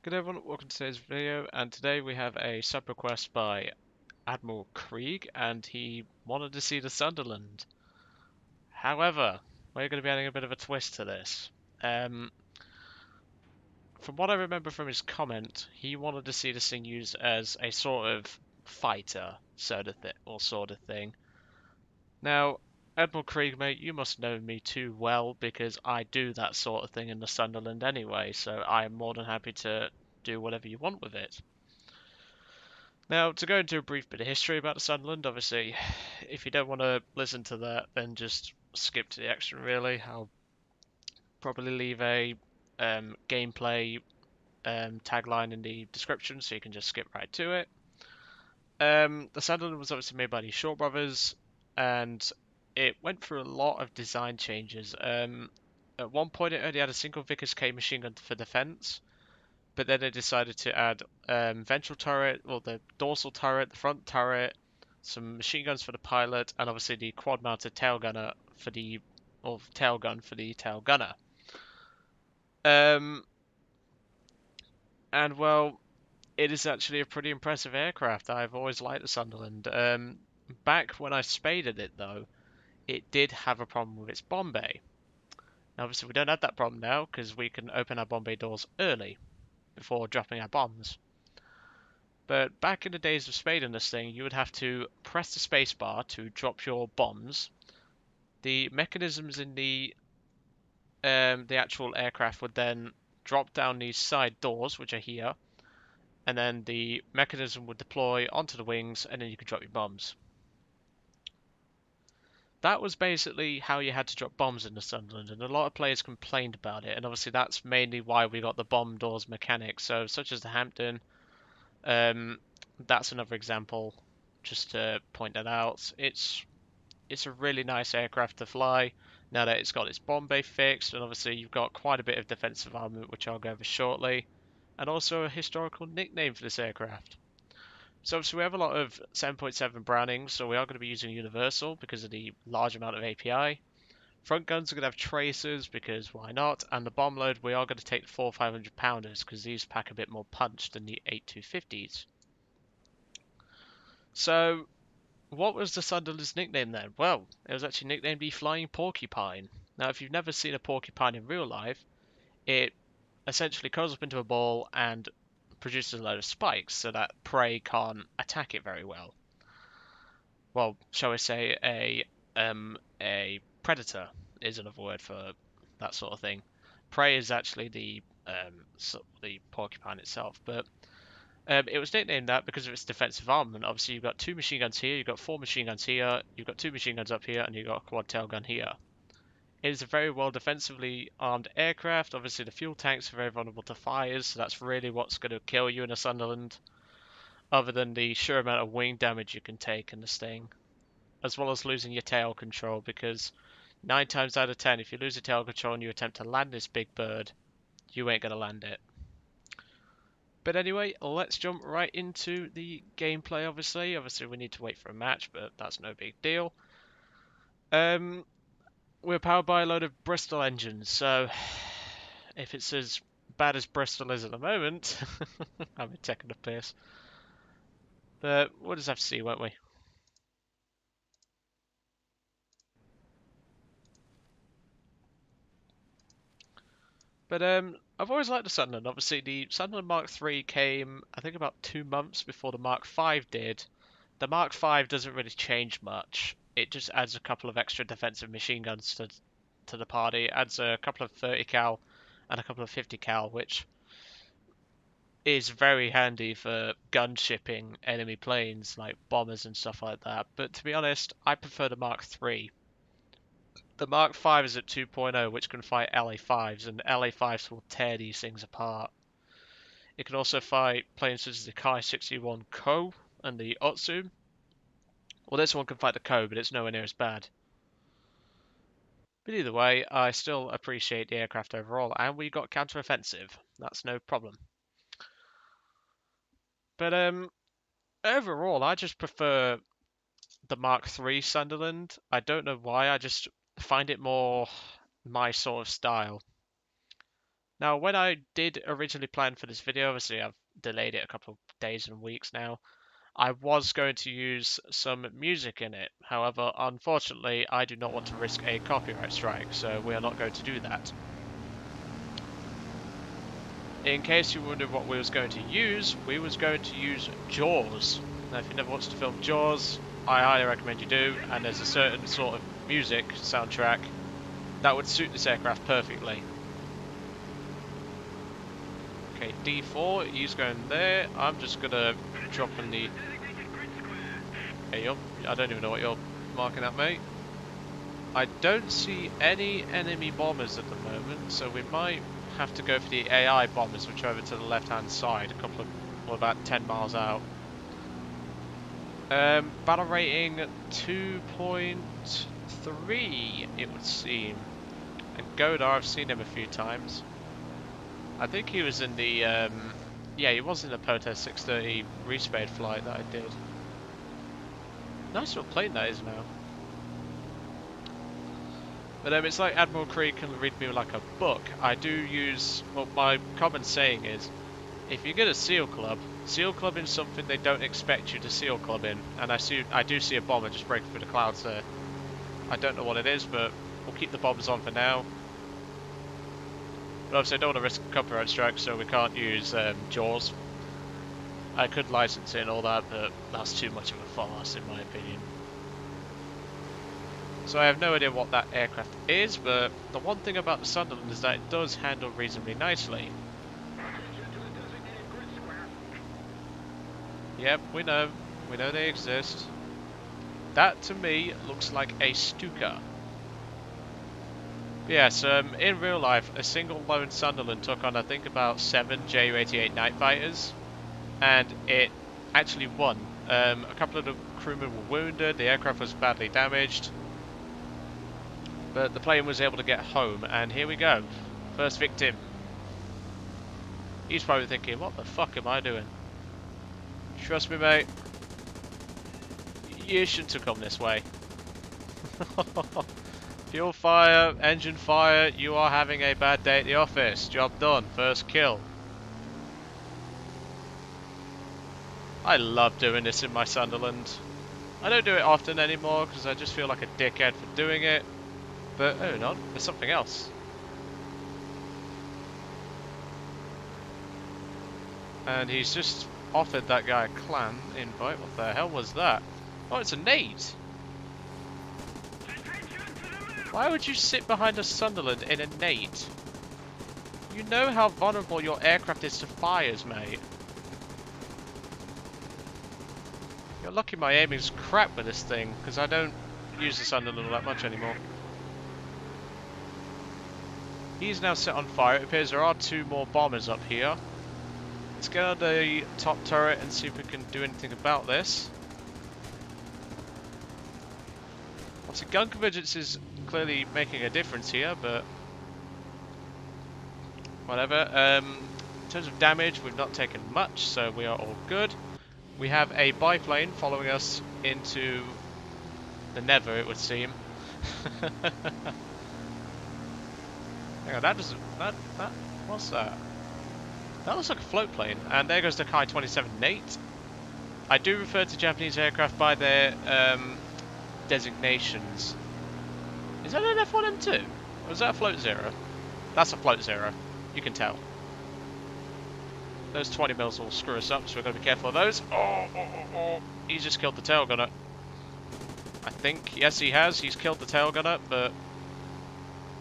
Good everyone, welcome to today's video, and today we have a sub request by Admiral Krieg, and he wanted to see the Sunderland. However, we're going to be adding a bit of a twist to this. From what I remember from his comment, he wanted to see this thing used as a sort of fighter sort of thing. Now, Admiral Krieg, mate, you must know me too well because I do that sort of thing in the Sunderland anyway, so I am more than happy to do whatever you want with it. Now, to go into a brief bit of history about the Sunderland, obviously, if you don't want to listen to that, then just skip to the action, really. I'll probably leave a gameplay tagline in the description, so you can just skip right to it. The Sunderland was obviously made by the Shaw brothers, and it went through a lot of design changes. At one point, it only had a single Vickers K machine gun for defense, but then they decided to add ventral turret, or the dorsal turret, the front turret, some machine guns for the pilot, and obviously the quad-mounted tail gunner for the, or tail gun for the tail gunner. And well, it is actually a pretty impressive aircraft. I've always liked the Sunderland. Back when I spaded it, though, it did have a problem with its bomb bay. Now, obviously, we don't have that problem now because we can open our bomb bay doors early before dropping our bombs. But back in the days of spading this thing, you would have to press the spacebar to drop your bombs. The mechanisms in the actual aircraft would then drop down these side doors, which are here, and then the mechanism would deploy onto the wings, and then you could drop your bombs. That was basically how you had to drop bombs in the Sunderland, and a lot of players complained about it, and obviously that's mainly why we got the bomb doors mechanic. So, such as the Hampton, that's another example, just to point that out. It's a really nice aircraft to fly now that it's got its bomb bay fixed, and obviously you've got quite a bit of defensive armament, which I'll go over shortly, and also a historical nickname for this aircraft. So obviously we have a lot of 7.7 Brownings, so we are going to be using Universal because of the large amount of API. Front guns are going to have tracers because why not, and the bomb load we are going to take the 4 500 pounders because these pack a bit more punch than the 8 250s. So what was the Sunderland's nickname then? Well, it was actually nicknamed the Flying Porcupine. Now, if you've never seen a porcupine in real life, it essentially curls up into a ball and produces a load of spikes so that prey can't attack it very well. Well, shall we say a predator is another word for that sort of thing. Prey is actually the porcupine itself, but it was nicknamed that because of its defensive armament. Obviously, you've got 2 machine guns here, you've got 4 machine guns here, you've got 2 machine guns up here, and you've got a quad tail gun here. It is a very well defensively armed aircraft. Obviously, the fuel tanks are very vulnerable to fires, so that's really what's going to kill you in a Sunderland, other than the sheer amount of wing damage you can take in this thing, as well as losing your tail control, because 9 times out of 10, if you lose your tail control and you attempt to land this big bird, you ain't going to land it. But anyway, let's jump right into the gameplay, obviously. Obviously, we need to wait for a match, but that's no big deal. We're powered by a load of Bristol engines, so if it's as bad as Bristol is at the moment, I'm taking the piss. But we'll just have to see, won't we? But I've always liked the Sunderland. Obviously, the Sunderland Mk3 came, I think, about 2 months before the Mk5 did. The Mk5 doesn't really change much. It just adds a couple of extra defensive machine guns to the party. It adds a couple of 30 cal and a couple of 50 cal, which is very handy for gunshipping enemy planes like bombers and stuff like that. But to be honest, I prefer the Mk3. The Mark 5 is at 2.0, which can fight LA5s, and LA5s will tear these things apart. It can also fight planes such as the Kai-61 Ko and the Otsu. Well, this one can fight the Ko, but it's nowhere near as bad. But either way, I still appreciate the aircraft overall, and we got counter-offensive. That's no problem. But overall, I just prefer the Mark III Sunderland. I don't know why, I just find it more my sort of style. Now, when I did originally plan for this video, obviously I've delayed it a couple of days and weeks now, I was going to use some music in it. However, unfortunately, I do not want to risk a copyright strike, so we are not going to do that. In case you wondered what we was going to use, we was going to use Jaws. Now, if you never watched the film Jaws, I highly recommend you do, and there's a certain sort of music soundtrack that would suit this aircraft perfectly. Okay, D4, he's going there. I'm just gonna drop in the... Hey, I don't even know what you're marking at, mate. I don't see any enemy bombers at the moment, so we might have to go for the AI bombers, which are over to the left-hand side, well, about 10 miles out. Battle rating 2.3, it would seem. And Godar, I've seen him a few times. I think he was in the, yeah, he was in the Protest 630 respade flight that I did. Nice little plane that is now. But it's like Admiral Krieg can read me like a book. I do use, well, my common saying is, if you get a SEAL club in something they don't expect you to SEAL club in. And I do see a bomber just breaking through the clouds there. I don't know what it is, but we'll keep the bombers on for now. But obviously I don't want to risk a copyright strike, so we can't use Jaws. I could license it and all that, but that's too much of a farce in my opinion. So I have no idea what that aircraft is, but the one thing about the Sunderland is that it does handle reasonably nicely. Yep, we know they exist. That to me looks like a Stuka. Yes, in real life, a single lone Sunderland took on I think about 7 Ju-88 night fighters, and it actually won. A couple of the crewmen were wounded, the aircraft was badly damaged. But the plane was able to get home, and here we go. First victim. He's probably thinking, what the fuck am I doing? Trust me, mate. You shouldn't have come this way. Fuel fire, engine fire, you are having a bad day at the office. Job done. First kill. I love doing this in my Sunderland. I don't do it often anymore, because I just feel like a dickhead for doing it. But, oh no, there's something else. And he's just offered that guy a clan invite. What the hell was that? Oh, it's a nade. Why would you sit behind a Sunderland in a nade? You know how vulnerable your aircraft is to fires, mate. You're lucky my aiming's crap with this thing, because I don't use the Sunderland all that much anymore. He's now set on fire. It appears there are 2 more bombers up here. Let's get on the top turret and see if we can do anything about this. Obviously, gun convergence is clearly making a difference here, but whatever. In terms of damage, we've not taken much, so we are all good. We have a biplane following us into the Nether, it would seem. Hang on, that doesn't... what's that? That looks like a float plane. And there goes the Kai 27 Nate. I do refer to Japanese aircraft by their designations. Is that an F1M2? Or is that a float zero? That's a float zero. You can tell. Those 20 mils will screw us up, so we've got to be careful of those. Oh. He's just killed the tail gunner. I think. Yes, he has. He's killed the tail gunner, but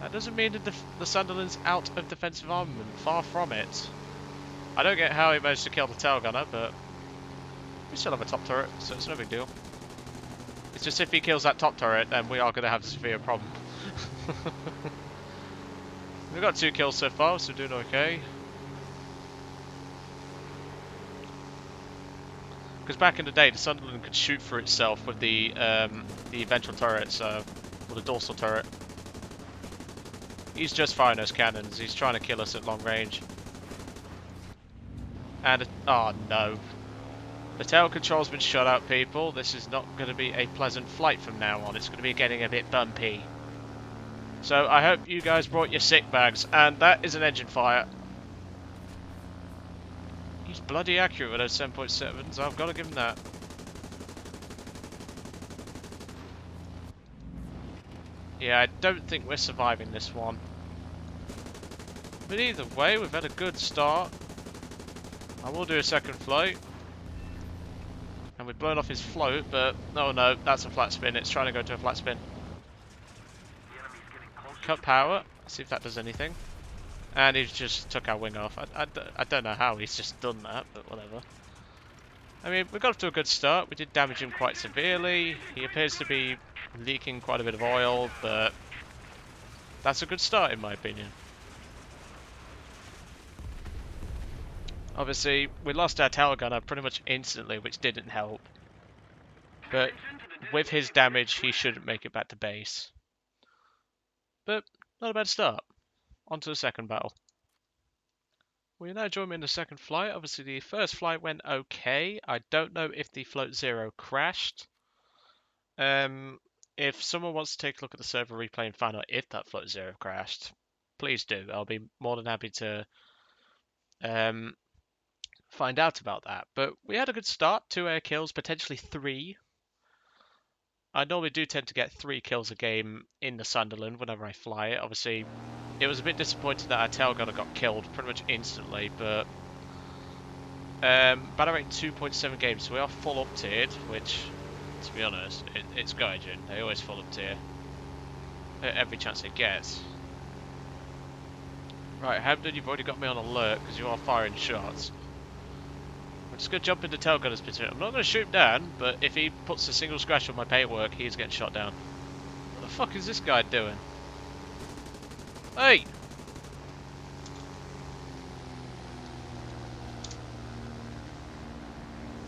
that doesn't mean that the Sunderland's out of defensive armament. Far from it. I don't get how he managed to kill the tail gunner, but we still have a top turret, so it's no big deal. It's just if he kills that top turret, then we are going to have a severe problem. We've got 2 kills so far, so we're doing okay. Because back in the day, the Sunderland could shoot for itself with the ventral turret, or the dorsal turret. He's just firing those cannons. He's trying to kill us at long range. And, oh no. The tail control's been shut out, people. This is not going to be a pleasant flight from now on. It's going to be getting a bit bumpy. So I hope you guys brought your sick bags, and that is an engine fire. He's bloody accurate with those 7.7s, I've got to give him that. Yeah, I don't think we're surviving this one. But either way, we've had a good start. I will do a second flight. And we've blown off his float, but no, that's a flat spin. It's trying to go to a flat spin. Cut power, see if that does anything. And he just took our wing off. I don't know how he's just done that, but whatever. I mean, we got off to a good start. We did damage him quite severely. He appears to be leaking quite a bit of oil, but that's a good start in my opinion. Obviously, we lost our tail gunner pretty much instantly, which didn't help. But with his damage, he shouldn't make it back to base. But not a bad start. On to the second battle. We now join me in the second flight. Obviously, the first flight went okay. I don't know if the Float Zero crashed. If someone wants to take a look at the server replay and find out if that Float Zero crashed, please do. I'll be more than happy to find out about that. But we had a good start. 2 air kills, potentially 3. I normally do tend to get 3 kills a game in the Sunderland whenever I fly it. Obviously, it was a bit disappointing that our tail gunner got killed pretty much instantly, but battle rate 2.7 games, so we are full up tiered, which, to be honest, it's Gaijin. They always full up tier every chance they get. Right, Hamden, you've already got me on alert because you are firing shots. I'm just going to jump into tail gunner's platoon. I'm not going to shoot him down, but if he puts a single scratch on my paintwork, he's getting shot down. What the fuck is this guy doing? Hey!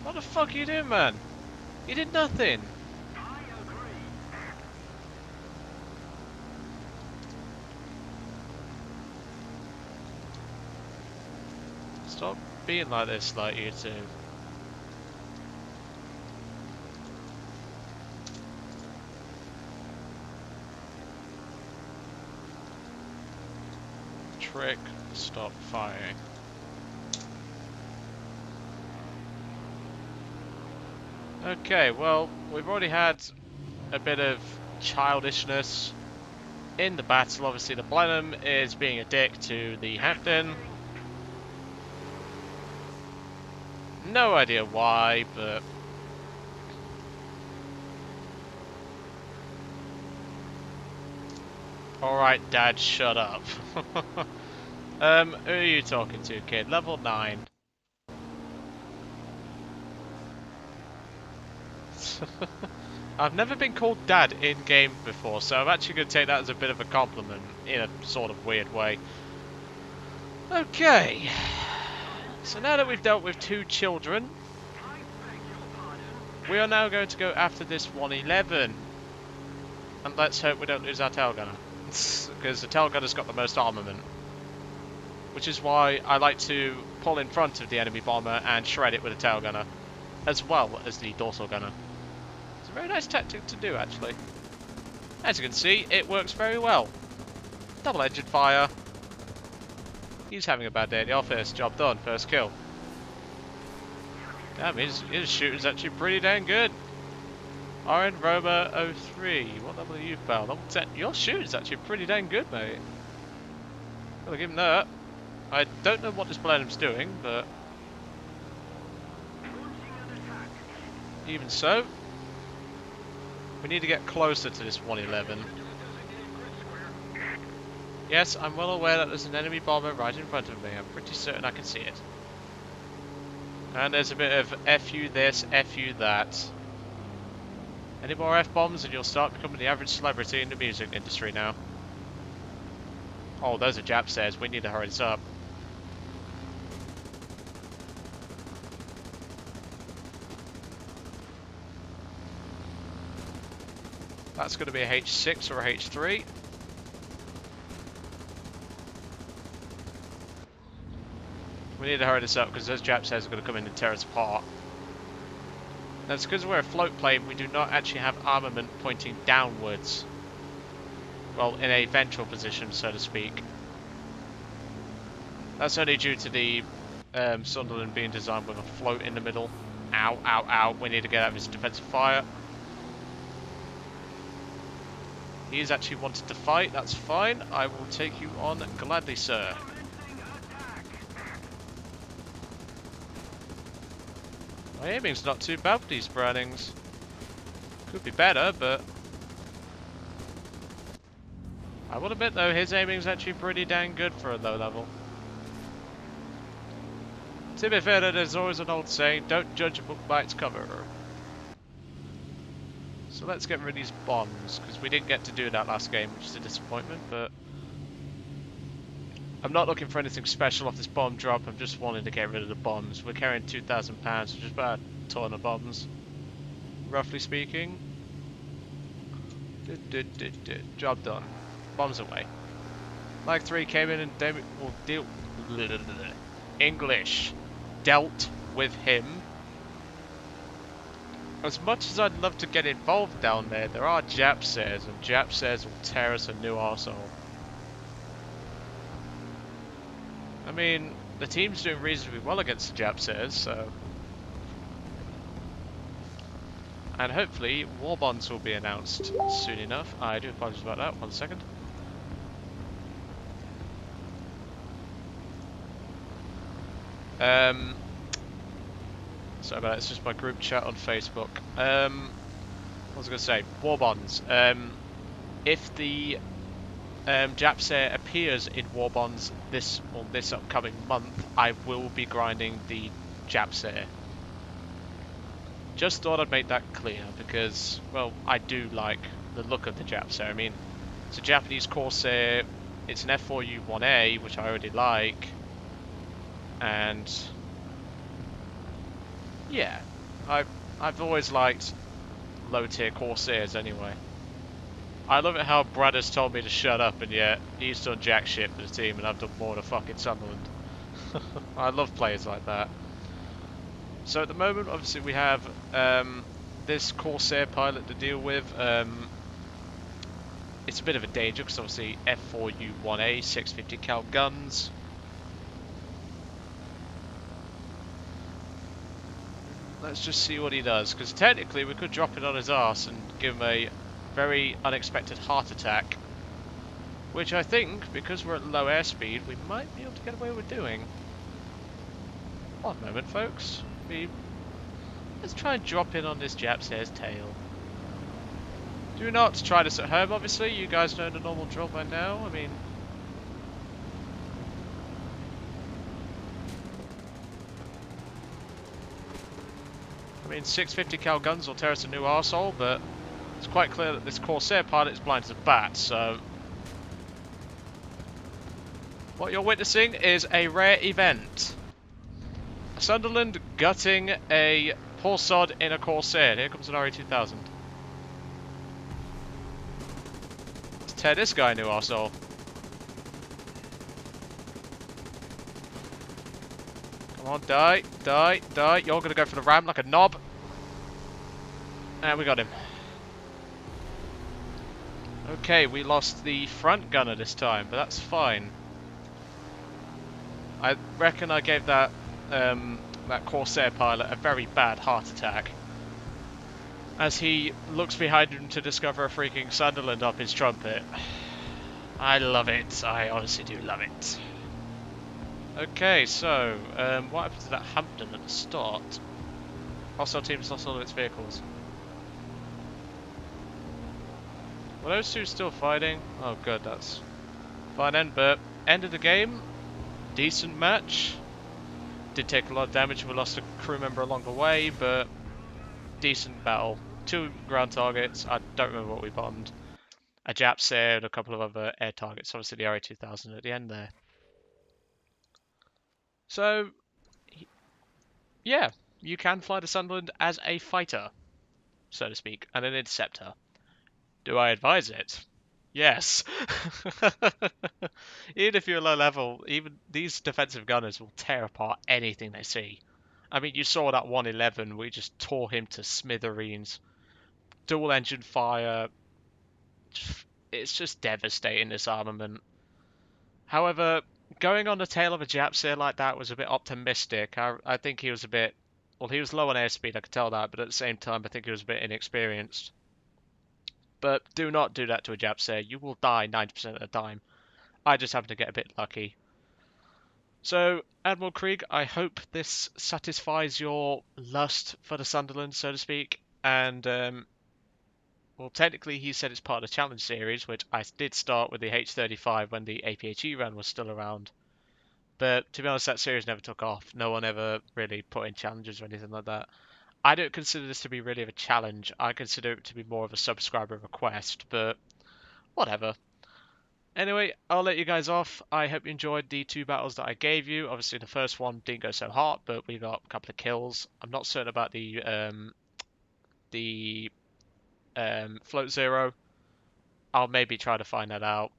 What the fuck are you doing, man? You did nothing. Stop being like this, like you two. Trick, stop firing. Okay, well, we've already had a bit of childishness in the battle. Obviously, the Blenheim is being a dick to the Hampton. No idea why, but alright, Dad, shut up. Who are you talking to, kid? Level 9. I've never been called Dad in-game before, so I'm actually going to take that as a bit of a compliment, in a sort of weird way. Okay. So now that we've dealt with 2 children, we are now going to go after this 111. And let's hope we don't lose our tail gunner. Because the tail gunner's got the most armament. Which is why I like to pull in front of the enemy bomber and shred it with a tail gunner. As well as the dorsal gunner. It's a very nice tactic to do, actually. As you can see, it works very well. Double engine fire. He's having a bad day at the office. Job done. First kill. Damn, his shooting's actually pretty dang good. RN Roma 03. What level are you, pal? Level 10. Your shooting's actually pretty dang good, mate. Gotta give him that. I don't know what this Blenheim's doing, but even so, we need to get closer to this 111. Yes, I'm well aware that there's an enemy bomber right in front of me. I'm pretty certain I can see it. And there's a bit of F you this, F you that. Any more F-bombs and you'll start becoming the average celebrity in the music industry now. Oh, those are Jap stairs. We need to hurry this up. That's going to be a H6 or a H3. We need to hurry this up because those Jap stairs are going to come in and tear us apart. That's because we're a float plane, we do not actually have armament pointing downwards. well, in a ventral position, so to speak. That's only due to the Sunderland being designed with a float in the middle. Ow, ow, ow. We need to get out of his defensive fire. He's actually wanted to fight. That's fine. I will take you on gladly, sir. My aiming's not too bad with these Brownings. Could be better, but I will admit though, his aiming's actually pretty dang good for a low level. To be fair, there's always an old saying, don't judge a book by its cover. So let's get rid of these bombs, because we didn't get to do that last game, which is a disappointment, but I'm not looking for anything special off this bomb drop, I'm just wanting to get rid of the bombs. We're carrying 2,000 pounds, which is about a ton of bombs, roughly speaking. Job done. Bombs away. Mk3 came in and English dealt with him. As much as I'd love to get involved down there, there are Japsairs, and Japsairs will tear us a new arsehole. I mean, the team's doing reasonably well against the Japsairs, so... And hopefully, war bonds will be announced soon enough. I do apologize about that, 1 second. Sorry about that, it's just my group chat on Facebook. What was I going to say? War bonds. If the Japsair appears in war bonds this upcoming month, I will be grinding the Japsair. Just thought I'd make that clear because, well, I do like the look of the Japsair. I mean, it's a Japanese Corsair, it's an F4U-1A, which I already like, and yeah, I've always liked low-tier Corsairs anyway. I love it how Brad has told me to shut up, and yet he's done jack shit for the team, and I've done more to fucking Sunderland. I love players like that. So at the moment, obviously, we have this Corsair pilot to deal with. It's a bit of a danger because obviously F4U-1A, 650 cal guns. Let's just see what he does, because technically we could drop it on his arse and give him a very unexpected heart attack, which I think, because we're at low airspeed, we might be able to get away with doing. One moment, folks. Let's try and drop in on this Japsair's tail. Do not try this at home, obviously. You guys know the normal drill by now. I mean... I mean, 650 cal guns will tear us a new arsehole, but it's quite clear that this Corsair pilot is blind as a bat, so... What you're witnessing is a rare event. Sunderland gutting a poor sod in a Corsair. Here comes an RE2000. Let's tear this guy a new arsehole. Come on, die, die, die. You're going to go for the ram like a knob. And we got him. Okay, we lost the front gunner this time, but that's fine. I reckon I gave that Corsair pilot a very bad heart attack, as he looks behind him to discover a freaking Sunderland up his trumpet. I love it. I honestly do love it. Okay, so what happened to that Hampton at the start? Hostile teams lost all of its vehicles. Were those two still fighting? Oh good, that's fine then, but end of the game. Decent match. Did take a lot of damage, we lost a crew member along the way, but decent battle. 2 ground targets, I don't remember what we bombed. A Japsair and a couple of other air targets, obviously the RE2000 at the end there. So, yeah, you can fly to Sunderland as a fighter, so to speak, and an interceptor. Do I advise it? Yes. Even if you're low level, even these defensive gunners will tear apart anything they see. I mean, you saw that 111, we just tore him to smithereens. Dual engine fire. it's just devastating, this armament. However, going on the tail of a Japsir like that was a bit optimistic. I think he was a bit, well, he was low on airspeed, I could tell that, but at the same time, I think he was a bit inexperienced. But do not do that to a Japsir. You will die 90% of the time. I just happened to get a bit lucky. So, Admiral Krieg, I hope this satisfies your lust for the Sunderland, so to speak. And, well, technically he said it's part of the Challenge series, which I did start with the H35 when the APHE run was still around. But to be honest, that series never took off. No one ever really put in challenges or anything like that. I don't consider this to be really of a challenge. I consider it to be more of a subscriber request, but whatever. Anyway, I'll let you guys off. I hope you enjoyed the two battles that I gave you. Obviously, the first one didn't go so hot, but we got a couple of kills. I'm not certain about the float zero. I'll maybe try to find that out.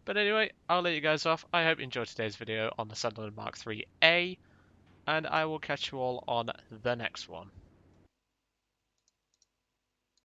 But anyway, I'll let you guys off. I hope you enjoyed today's video on the Sunderland Mk3A, and I will catch you all on the next one.